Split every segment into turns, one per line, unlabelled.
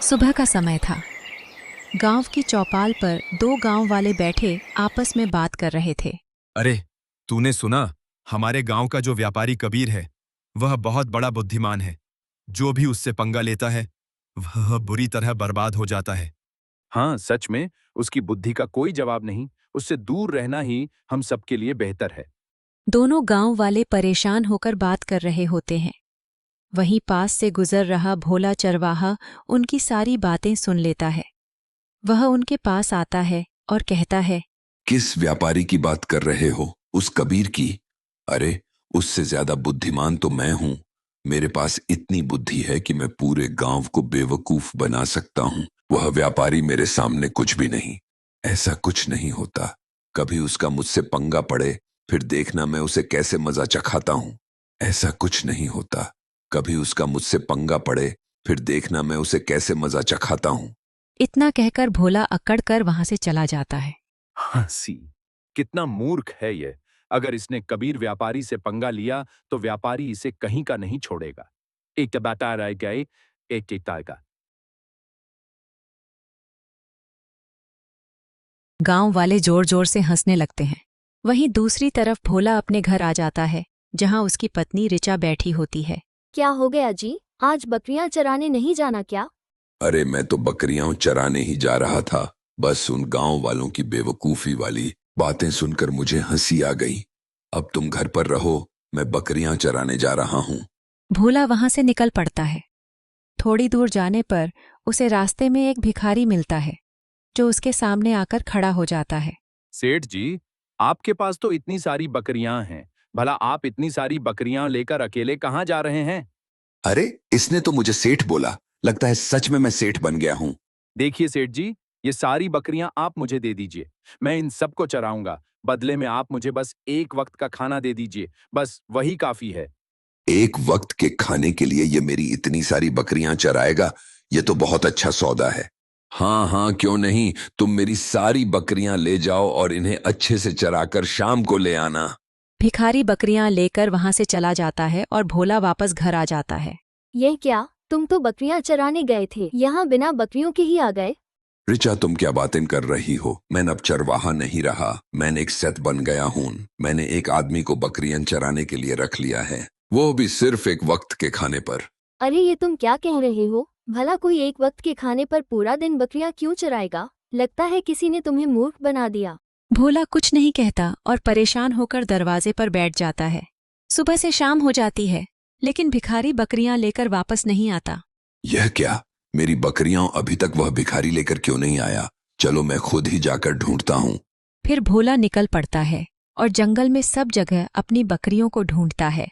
सुबह का समय था। गांव की चौपाल पर दो गांव वाले बैठे आपस में बात कर रहे थे।
अरे, तूने सुना? हमारे गांव का जो व्यापारी कबीर है, वह बहुत बड़ा बुद्धिमान है। जो भी उससे पंगा लेता है, वह बुरी तरह बर्बाद हो जाता है।
हाँ, सच में उसकी बुद्धि का कोई जवाब नहीं। उससे दूर रहना ही हम सबके लिए बेहतर है।
दोनों गांव वाले परेशान होकर बात कर रहे होते हैं। वहीं पास से गुजर रहा भोला चरवाहा उनकी सारी बातें सुन लेता है। वह उनके पास आता है और कहता है,
किस व्यापारी की बात कर रहे हो? उस कबीर की? अरे, उससे ज्यादा बुद्धिमान तो मैं हूं। मेरे पास इतनी बुद्धि है कि मैं पूरे गांव को बेवकूफ बना सकता हूं। वह व्यापारी मेरे सामने कुछ भी नहीं। ऐसा कुछ नहीं होता। कभी उसका मुझसे पंगा पड़े, फिर देखना मैं उसे कैसे मजा चखाता हूं। ऐसा कुछ नहीं होता। कभी उसका मुझसे पंगा पड़े, फिर देखना मैं उसे कैसे मजा चखाता हूं।
इतना कहकर भोला अकड़ कर वहां से चला जाता है।
हंसी, कितना मूर्ख है ये। अगर इसने कबीर व्यापारी से पंगा लिया तो व्यापारी इसे कहीं का नहीं छोड़ेगा। एक बता रह गए, एक टिकता।
गांव वाले जोर जोर से हंसने लगते हैं। वहीं दूसरी तरफ भोला अपने घर आ जाता है, जहां उसकी पत्नी ऋचा बैठी होती है।
क्या हो गया जी? आज बकरियां चराने नहीं जाना क्या?
अरे, मैं तो बकरियां चराने ही जा रहा था। बस उन गांव वालों की बेवकूफी वाली बातें सुनकर मुझे हंसी आ गई। अब तुम घर पर रहो, मैं बकरियां चराने जा रहा हूं।
भोला वहां से निकल पड़ता है। थोड़ी दूर जाने पर उसे रास्ते में एक भिखारी मिलता है, जो उसके सामने आकर खड़ा हो जाता है।
सेठ जी, आपके पास तो इतनी सारी बकरियां हैं। भला आप इतनी सारी बकरियां लेकर अकेले कहाँ जा रहे हैं?
अरे, इसने तो मुझे सेठ बोला। लगता है सच में मैं सेठ बन गया हूं।
देखिए सेठ जी, ये सारी बकरियां आप मुझे दे दीजिए। मैं इन सबको चराऊंगा। बदले में आप मुझे बस एक वक्त का खाना दे दीजिए। बस वही काफी है।
एक वक्त के खाने के लिए ये मेरी इतनी सारी बकरियां चराएगा? ये तो बहुत अच्छा सौदा है। हाँ हाँ, क्यों नहीं। तुम मेरी सारी बकरियां ले जाओ और इन्हें अच्छे से चराकर शाम को ले आना।
भिखारी बकरियां लेकर वहां से चला जाता है और भोला वापस घर आ जाता है।
ये क्या? तुम तो बकरियां चराने गए थे, यहाँ बिना बकरियों के ही आ गए?
ऋचा, तुम क्या बातें कर रही हो? मैं अब चरवाहा नहीं रहा। मैंने एक सेठ बन गया हूं। मैंने एक आदमी को बकरियां चराने के लिए रख लिया है, वो भी सिर्फ एक वक्त के खाने पर।
अरे ये तुम क्या कह रहे हो? भला कोई एक वक्त के खाने पर पूरा दिन बकरियां क्यों चराएगा? लगता है किसी ने तुम्हें मूर्ख बना दिया।
भोला कुछ नहीं कहता और परेशान होकर दरवाजे पर बैठ जाता है। सुबह से शाम हो जाती है, लेकिन भिखारी बकरियां लेकर वापस नहीं आता।
यह क्या? मेरी बकरियां अभी तक वह भिखारी लेकर क्यों नहीं आया? चलो मैं खुद ही जाकर ढूंढता हूं।
फिर भोला निकल पड़ता है और जंगल में सब जगह अपनी बकरियों को ढूंढता है,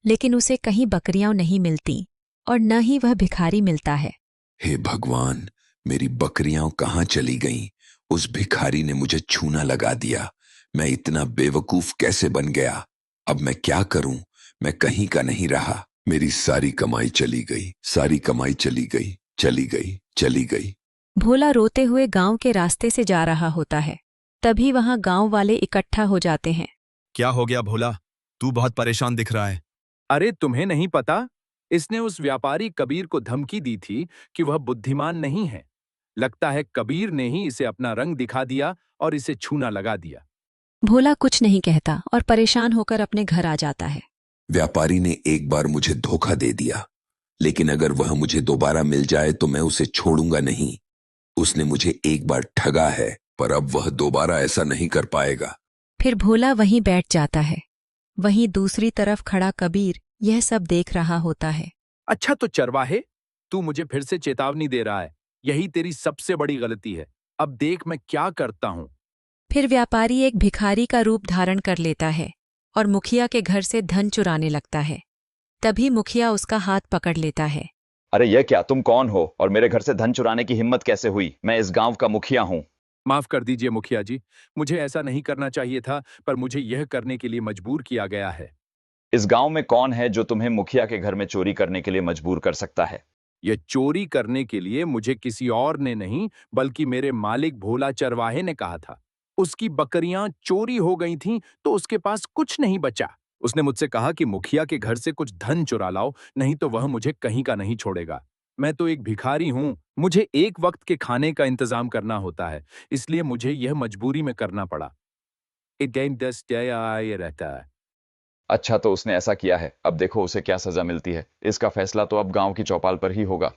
लेकिन उसे कहीं बकरियां नहीं मिलती और न ही वह भिखारी मिलता है।
हे भगवान, मेरी बकरियां कहाँ चली गईं? उस भिखारी ने मुझे छूना लगा दिया। मैं इतना बेवकूफ कैसे बन गया? अब मैं क्या करूं? मैं कहीं का नहीं रहा। मेरी सारी कमाई चली गई, सारी कमाई चली गई, चली गई, चली गई।
भोला रोते हुए गांव के रास्ते से जा रहा होता है। तभी वहां गांव वाले इकट्ठा हो जाते हैं।
क्या हो गया भोला? तू बहुत परेशान दिख रहा है।
अरे तुम्हें नहीं पता? इसने उस व्यापारी कबीर को धमकी दी थी कि वह बुद्धिमान नहीं है। लगता है कबीर ने ही इसे अपना रंग दिखा दिया और इसे छूना लगा दिया।
भोला कुछ नहीं कहता और परेशान होकर अपने घर आ जाता है।
व्यापारी ने एक बार मुझे धोखा दे दिया, लेकिन अगर वह मुझे दोबारा मिल जाए तो मैं उसे छोड़ूंगा नहीं। उसने मुझे एक बार ठगा है, पर अब वह दोबारा ऐसा नहीं कर पाएगा।
फिर भोला वहीं बैठ जाता है। वहीं दूसरी तरफ खड़ा कबीर यह सब देख रहा होता है।
अच्छा तो चरवाहे, तू मुझे फिर से चेतावनी दे रहा है। यही तेरी सबसे बड़ी गलती है। अब देख मैं क्या करता हूं।
फिर व्यापारी एक भिखारी का रूप धारण कर लेता है और मुखिया के घर से धन चुराने लगता है। तभी मुखिया उसका हाथ पकड़ लेता है।
अरे ये क्या? तुम कौन हो और मेरे घर से धन चुराने की हिम्मत कैसे हुई? मैं इस गांव का मुखिया हूं।
माफ कर दीजिए मुखिया जी, मुझे ऐसा नहीं करना चाहिए था, पर मुझे यह करने के लिए मजबूर किया गया है।
इस गांव में कौन है जो तुम्हें मुखिया के घर में चोरी करने के लिए मजबूर कर सकता है?
यह चोरी करने के लिए मुझे किसी और ने नहीं, बल्कि मेरे मालिक भोला चरवाहे ने कहा था। उसकी बकरियां चोरी हो गई थीं, तो उसके पास कुछ नहीं बचा। उसने मुझसे कहा कि मुखिया के घर से कुछ धन चुरा लाओ, नहीं तो वह मुझे कहीं का नहीं छोड़ेगा। मैं तो एक भिखारी हूँ, मुझे एक वक्त के खाने का इंतजाम करना होता है, इसलिए मुझे यह मजबूरी में करना पड़ा। एक दिन 10 दिन आए रहता है।
अच्छा, तो उसने ऐसा किया है, अब देखो उसे क्या सजा मिलती है। इसका फैसला तो अब गांव की चौपाल पर ही होगा।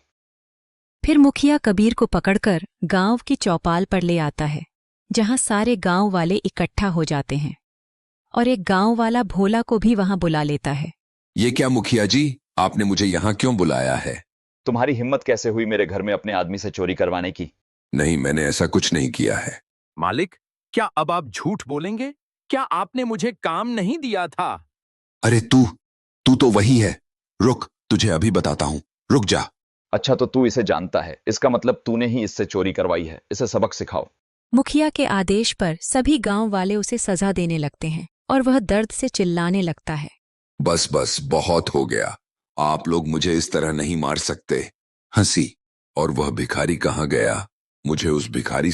फिर मुखिया कबीर को पकड़कर गांव की चौपाल पर ले आता है, जहां सारे गांव वाले इकट्ठा हो जाते हैं और एक गांव वाला भोला को भी वहां बुला लेता है।
ये क्या मुखिया जी, आपने मुझे यहाँ क्यों बुलाया है?
तुम्हारी हिम्मत कैसे हुई मेरे घर में अपने आदमी से चोरी करवाने की?
नहीं, मैंने ऐसा कुछ नहीं किया है।
मालिक, क्या अब आप झूठ बोलेंगे? क्या आपने मुझे काम नहीं दिया था?
अरे तू तो वही है। रुक, तुझे अभी बताता हूँ, रुक जा।
अच्छा, तो तू इसे जानता है, इसका मतलब तूने ही इससे चोरी करवाई है। इसे सबक सिखाओ।
मुखिया के आदेश पर सभी गांव वाले उसे सजा देने लगते हैं और वह दर्द से चिल्लाने लगता है।
बस बस, बहुत हो गया। आप लोग मुझे इस तरह नहीं मार सकते। हंसी। और वह भिखारी कहाँ गया? मुझे उस भिखारी